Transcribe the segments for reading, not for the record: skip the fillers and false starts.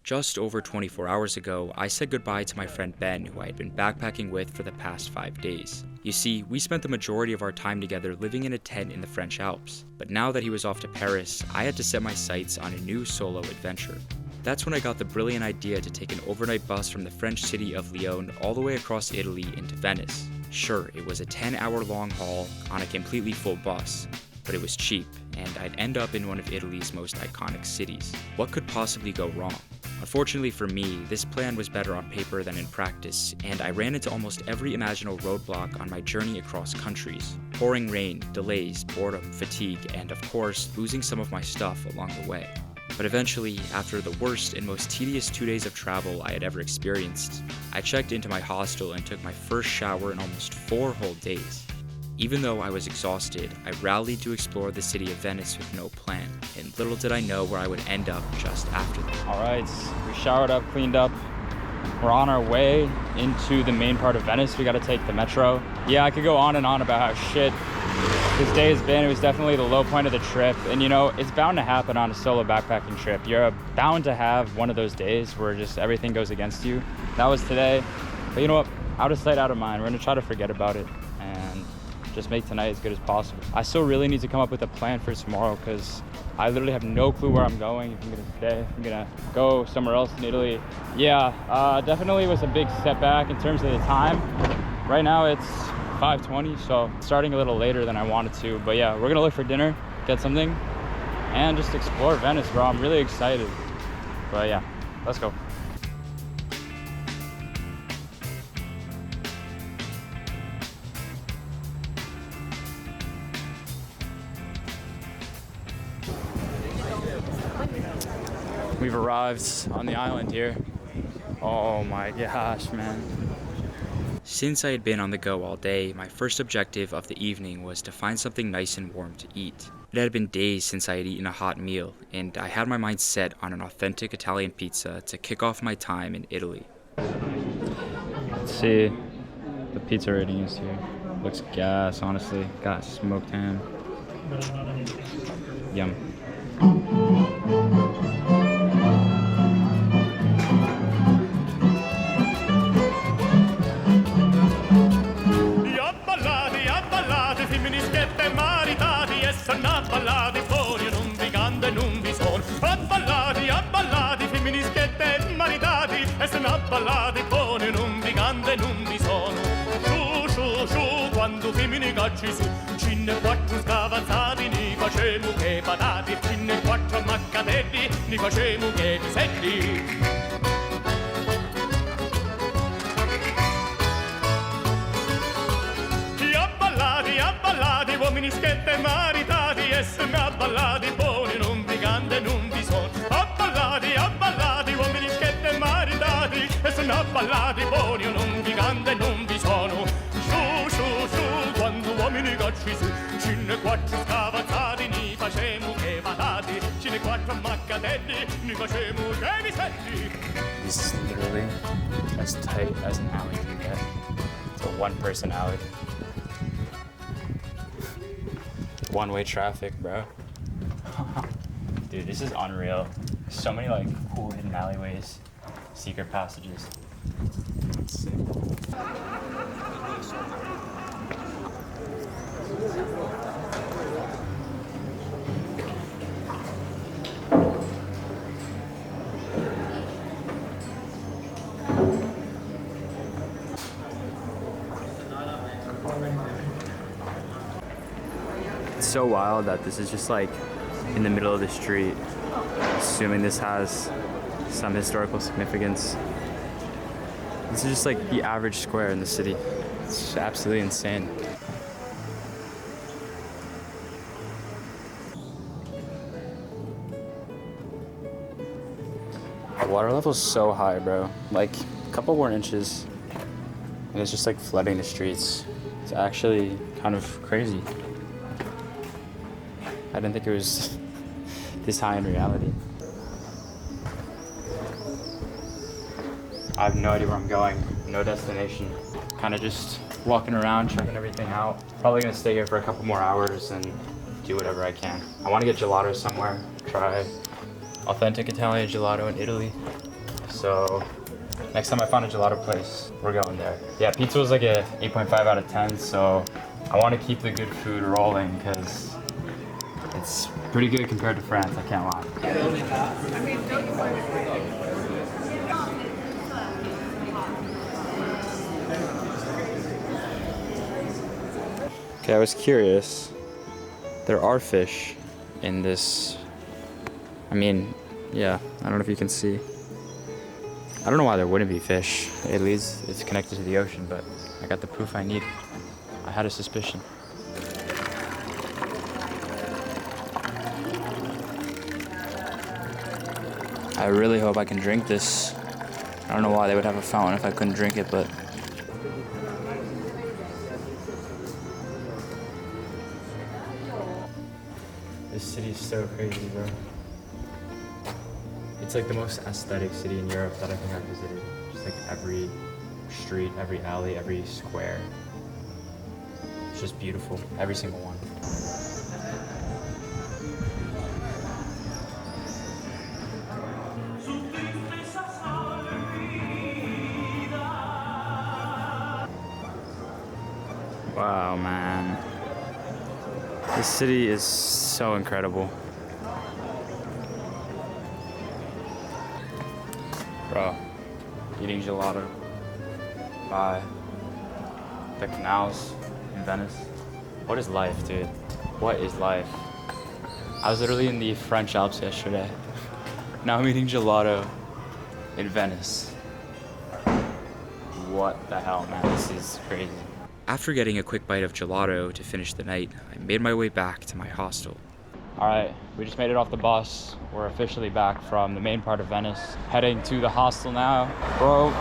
Just over 24 hours ago, I said goodbye to my friend Ben, who I had been backpacking with for the past 5 days. You see, we spent the majority of our time together living in a tent in the French Alps, but now that he was off to Paris, I had to set my sights on a new solo adventure. That's when I got the brilliant idea to take an overnight bus from the French city of Lyon all the way across Italy into Venice. Sure, it was a 10-hour long haul on a completely full bus, but it was cheap, and I'd end up in one of Italy's most iconic cities. What could possibly go wrong? Unfortunately for me, this plan was better on paper than in practice, and I ran into almost every imaginable roadblock on my journey across countries. Pouring rain, delays, boredom, fatigue, and of course, losing some of my stuff along the way. But eventually, after the worst and most tedious 2 days of travel I had ever experienced, I checked into my hostel and took my first shower in almost 4 whole days. Even though I was exhausted, I rallied to explore the city of Venice with no plan, and little did I know where I would end up just after that. Alright, we showered up, cleaned up. We're on our way into the main part of Venice. We gotta take the metro. Yeah, I could go on and on about how shit this day has been. It was definitely the low point of the trip. And you know, it's bound to happen on a solo backpacking trip. You're bound to have one of those days where just everything goes against you. That was today. But you know what? Out of sight, out of mind. We're gonna try to forget about it and just make tonight as good as possible. I still really need to come up with a plan for tomorrow because I literally have no clue where I'm going, if I'm gonna stay, if I'm gonna go somewhere else in Italy. Yeah, definitely was a big setback in terms of the time. Right now it's 5:20, so starting a little later than I wanted to. But yeah, we're gonna look for dinner, get something, and just explore Venice, bro. I'm really excited. But yeah, let's go. We've arrived on the island here. Oh my gosh, man. Since I had been on the go all day, my first objective of the evening was to find something nice and warm to eat. It had been days since I had eaten a hot meal, and I had my mind set on an authentic Italian pizza to kick off my time in Italy. Let's see the pizza rating is here. Looks gas, honestly. Got smoked ham. Yum. Abballati fuori non vi canta e non vi suona. Abballati, abballati, femminischette maritati. E se n'abballati fuori non vi canta e non vi suona. Su, su, su, quando femmini cacci su. Cinne quattro scavazzati, ni facemo che patati. Cinne quattro maccatelli, ni facemo che piselli. Uomini schette maritati e se n'abballati buoni non vi canta e non vi suona. Abballati, uomini schette maritati e se n'abballati buoni non vi canta e non vi suona. Su, su, su, quando uomini cacci su, cinne quattro scavazzati, ni facemo che patati, cinne quattro maccatelli, ni facemo che piselli. This is literally as tight as an alley can get. It's a one-person alley. One-way traffic, bro. Dude, this is unreal. So many like cool hidden alleyways, secret passages. It's sick. It's so wild that this is just like in the middle of the street, assuming this has some historical significance. This is just like the average square in the city. It's absolutely insane. The water level's so high, bro. Like a couple more inches and it's just like flooding the streets. It's actually kind of crazy. I didn't think it was this high in reality. I have no idea where I'm going, no destination. Kind of just walking around, checking everything out. Probably gonna stay here for a couple more hours and do whatever I can. I want to get gelato somewhere, try authentic Italian gelato in Italy. So next time I find a gelato place, we're going there. Yeah, pizza was like a 8.5 out of 10, so I want to keep the good food rolling because it's pretty good compared to France, I can't lie. Okay, I was curious. There are fish in this. I mean, yeah, I don't know if you can see. I don't know why there wouldn't be fish. At least it's connected to the ocean, but I got the proof I need. I had a suspicion. I really hope I can drink this. I don't know why they would have a fountain if I couldn't drink it, but this city is so crazy, bro. It's like the most aesthetic city in Europe that I think I've visited. Just like every street, every alley, every square. It's just beautiful, every single one. Wow, man. This city is so incredible. Bro, eating gelato by the canals in Venice. What is life, dude? What is life? I was literally in the French Alps yesterday. Now I'm eating gelato in Venice. What the hell, man? This is crazy. After getting a quick bite of gelato to finish the night, I made my way back to my hostel. All right, we just made it off the bus. We're officially back from the main part of Venice, heading to the hostel now. Bro,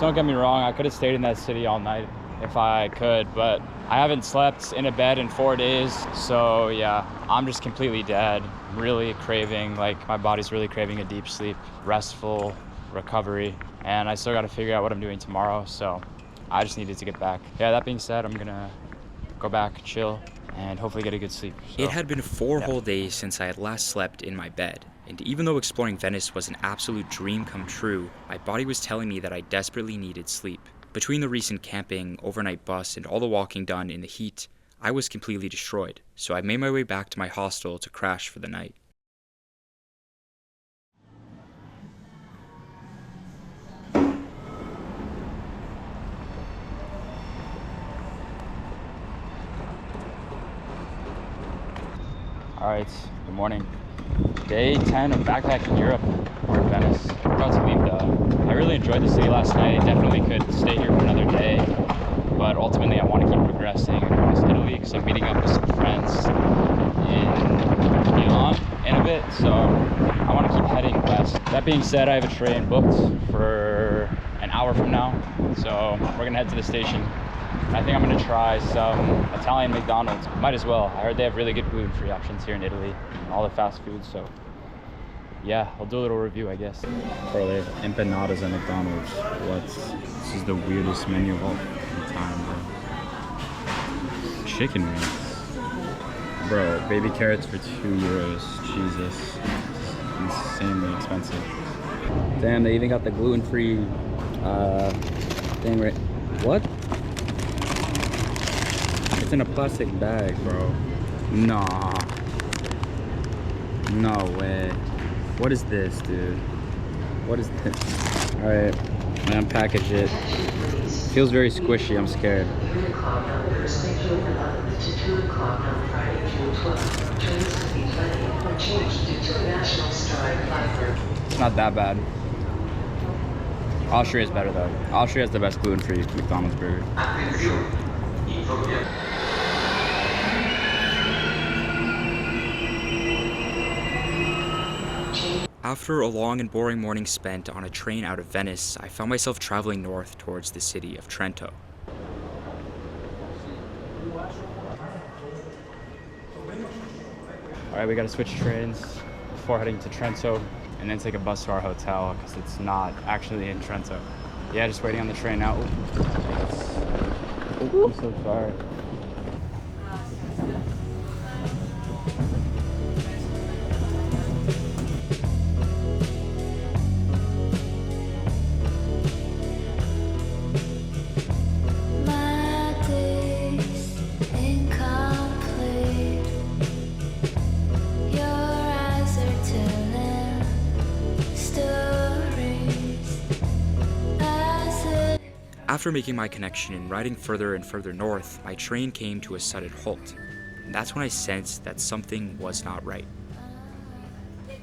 don't get me wrong, I could have stayed in that city all night if I could, but I haven't slept in a bed in 4 days. So yeah, I'm just completely dead. Really craving, like my body's really craving a deep sleep, restful recovery. And I still gotta figure out what I'm doing tomorrow, so I just needed to get back. Yeah, that being said, I'm gonna go back, chill, and hopefully get a good sleep. So, it had been 4 whole days since I had last slept in my bed, and even though exploring Venice was an absolute dream come true, my body was telling me that I desperately needed sleep. Between the recent camping, overnight bus, and all the walking done in the heat, I was completely destroyed, so I made my way back to my hostel to crash for the night. all right, good morning. Day 10 of backpacking Europe. We're in Venice. We're about to leave though. I really enjoyed the city last night. Definitely could stay here for another day, but ultimately I want to keep progressing across Italy because I'm meeting up with some friends in Milan in a bit, so I want to keep heading west. That being said, I have a train booked for an hour from now, so we're gonna head to the station. I think I'm gonna try some Italian McDonald's. Might as well. I heard they have really good gluten-free options here in Italy, all the fast food, so yeah, I'll do a little review, I guess. Bro, they have empanadas at McDonald's. What? This is the weirdest menu of all time, bro. Chicken wings. Bro, baby carrots for €2. Jesus. Insanely expensive. Damn, they even got the gluten-free thing right. What? It's in a plastic bag, bro. Nah. No way. What is this, dude? What is this? Alright, I unpackage it. Feels very squishy, I'm scared. It's not that bad. Austria is better though. Austria has the best gluten-free McDonald's burger. After a long and boring morning spent on a train out of Venice, I found myself traveling north towards the city of Trento. Alright, we gotta switch trains before heading to Trento and then take a bus to our hotel because it's not actually in Trento. Yeah, just waiting on the train now. Ooh, I'm so tired. After making my connection and riding further and further north, my train came to a sudden halt. And that's when I sensed that something was not right. I'm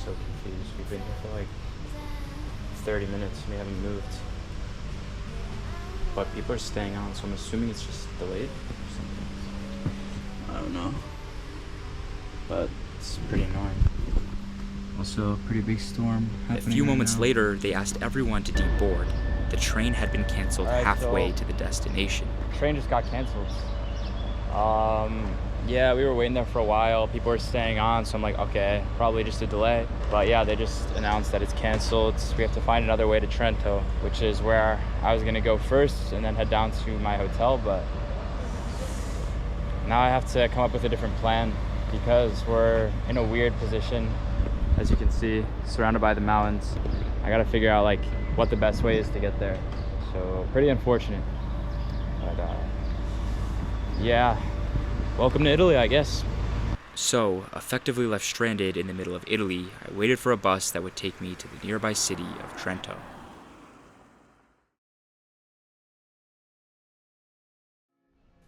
so confused. We've been here for like 30 minutes and we haven't moved. But people are staying on, so I'm assuming it's just delayed or something. I don't know. But it's pretty annoying. Also, pretty big storm happening. A few moments later, they asked everyone to deboard. The train had been canceled halfway to the destination. The train just got canceled. Yeah, we were waiting there for a while. People were staying on, so I'm like, okay, probably just a delay. But yeah, they just announced that it's canceled. We have to find another way to Trento, which is where I was gonna go first and then head down to my hotel. But now I have to come up with a different plan because we're in a weird position. As you can see, surrounded by the mountains. I gotta figure out like what the best way is to get there. So pretty unfortunate. But yeah, welcome to Italy, I guess. So, effectively left stranded in the middle of Italy, I waited for a bus that would take me to the nearby city of Trento.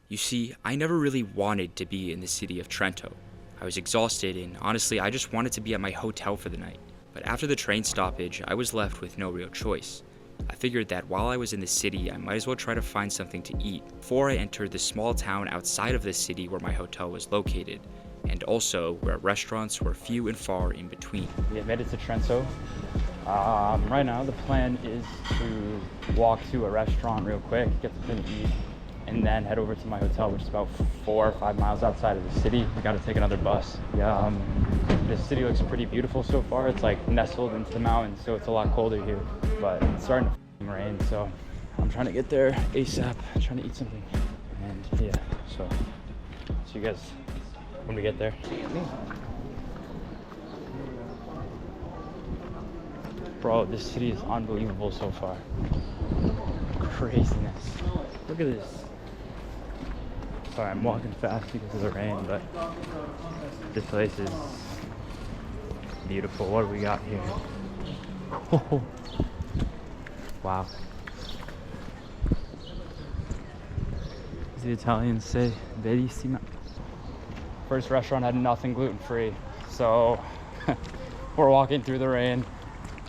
You see, I never really wanted to be in the city of Trento. I was exhausted and honestly I just wanted to be at my hotel for the night. But after the train stoppage, I was left with no real choice. I figured that while I was in the city, I might as well try to find something to eat before I entered the small town outside of the city where my hotel was located, and also where restaurants were few and far in between. We have made it to Trento. Right now the plan is to walk to a restaurant real quick, get something to eat, and then head over to my hotel, which is about 4 or 5 miles outside of the city. We gotta take another bus. Yeah, this city looks pretty beautiful so far. It's like nestled into the mountains, so it's a lot colder here. But it's starting to rain, so I'm trying to get there ASAP, trying to eat something. And yeah, so see you guys when we get there. Bro, this city is unbelievable so far. Craziness. Look at this. Sorry, I'm walking fast because of the rain, but this place is beautiful. What do we got here? Oh, wow. As the Italians say, bellissima. First restaurant had nothing gluten-free, so we're walking through the rain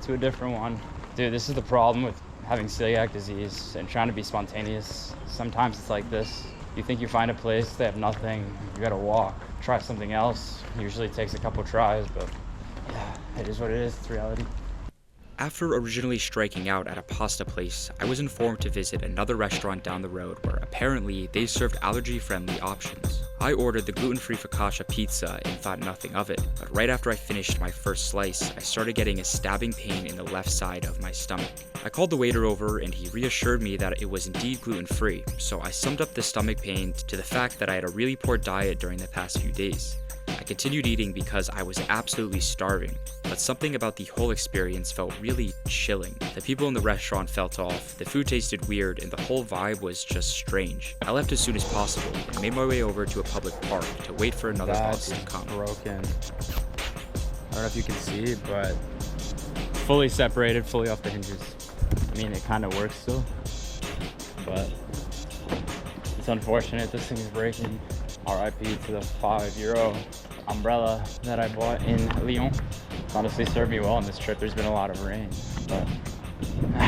to a different one. Dude, this is the problem with having celiac disease and trying to be spontaneous. Sometimes it's like this. You think you find a place, they have nothing, you gotta walk, try something else. Usually it takes a couple tries, but yeah, it is what it is, it's reality. After originally striking out at a pasta place, I was informed to visit another restaurant down the road where apparently they served allergy-friendly options. I ordered the gluten-free focaccia pizza and thought nothing of it, but right after I finished my first slice, I started getting a stabbing pain in the left side of my stomach. I called the waiter over and he reassured me that it was indeed gluten-free, so I summed up the stomach pain to the fact that I had a really poor diet during the past few days. I continued eating because I was absolutely starving, but something about the whole experience felt really chilling. The people in the restaurant felt off, the food tasted weird, and the whole vibe was just strange. I left as soon as possible and made my way over to a public park to wait for another bus to come. Broken. I don't know if you can see, but fully separated, fully off the hinges. I mean, it kind of works still, but it's unfortunate this thing is breaking. RIP to the €5 umbrella that I bought in Lyon. Honestly served me well on this trip. There's been a lot of rain, but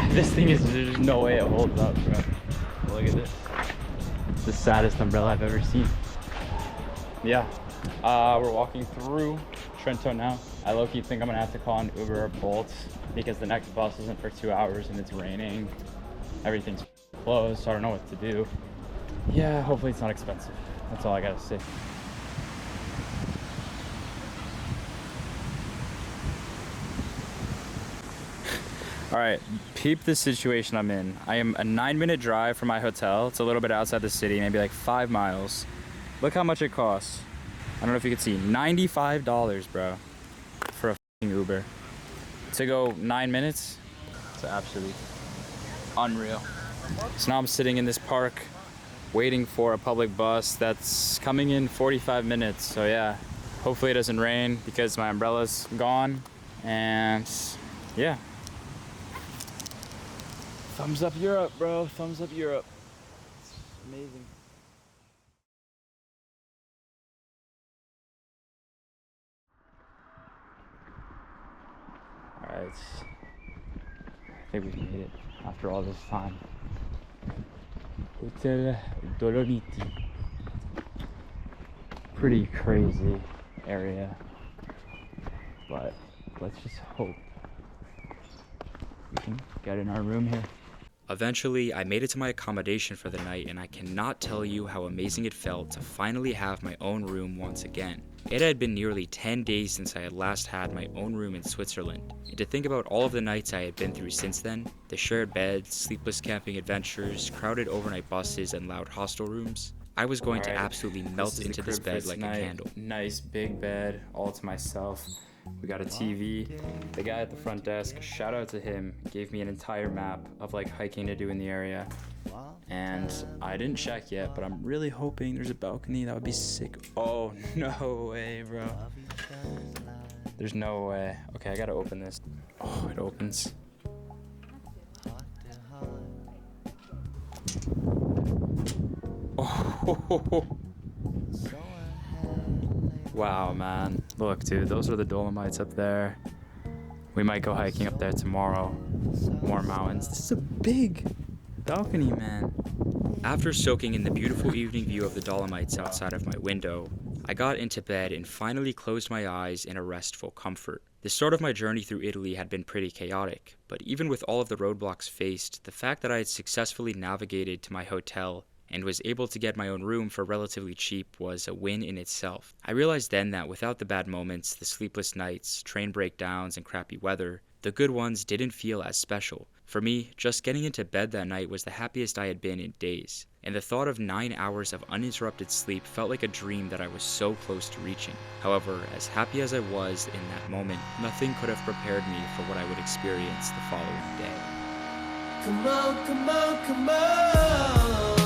this thing is, there's no way it holds up, bro. Look at this. It's the saddest umbrella I've ever seen. Yeah, we're walking through Trento now. I low-key think I'm gonna have to call an Uber or Bolt because the next bus isn't for 2 hours and it's raining. Everything's closed, so I don't know what to do. Yeah, hopefully it's not expensive. That's all I gotta say. All right, peep the situation I'm in. I am a 9-minute drive from my hotel. It's a little bit outside the city, maybe like 5 miles. Look how much it costs. I don't know if you can see, $95, bro, for a f***ing Uber. To go 9 minutes, it's absolutely unreal. So now I'm sitting in this park, waiting for a public bus that's coming in 45 minutes. So yeah, hopefully it doesn't rain because my umbrella's gone. And yeah, Thumbs up Europe, bro. Thumbs up Europe. It's amazing. Alright. I think we've made it after all this time. Hotel Dolomites. Pretty crazy area. But let's just hope we can get in our room here. Eventually, I made it to my accommodation for the night, and I cannot tell you how amazing it felt to finally have my own room once again. It had been nearly 10 days since I had last had my own room in Switzerland, and to think about all of the nights I had been through since then, the shared beds, sleepless camping adventures, crowded overnight buses, and loud hostel rooms, I was going to absolutely melt into this bed like a candle. Nice big bed, all to myself. We got a TV. The guy at the front desk, shout out to him, gave me an entire map of like hiking to do in the area. And I didn't check yet, but I'm really hoping there's a balcony. That would be sick. Oh, no way, bro. There's no way. Okay, I gotta open this. Oh, it opens. Oh, wow, man. Look, dude, those are the Dolomites up there. We might go hiking up there tomorrow. More mountains. This is a big balcony, man. After soaking in the beautiful evening view of the Dolomites outside of my window, I got into bed and finally closed my eyes in a restful comfort. The start of my journey through Italy had been pretty chaotic, but even with all of the roadblocks faced, the fact that I had successfully navigated to my hotel and was able to get my own room for relatively cheap was a win in itself. I realized then that without the bad moments, the sleepless nights, train breakdowns, and crappy weather, the good ones didn't feel as special. For me, just getting into bed that night was the happiest I had been in days, and the thought of 9 hours of uninterrupted sleep felt like a dream that I was so close to reaching. However, as happy as I was in that moment, nothing could have prepared me for what I would experience the following day. Come on, come on, come on.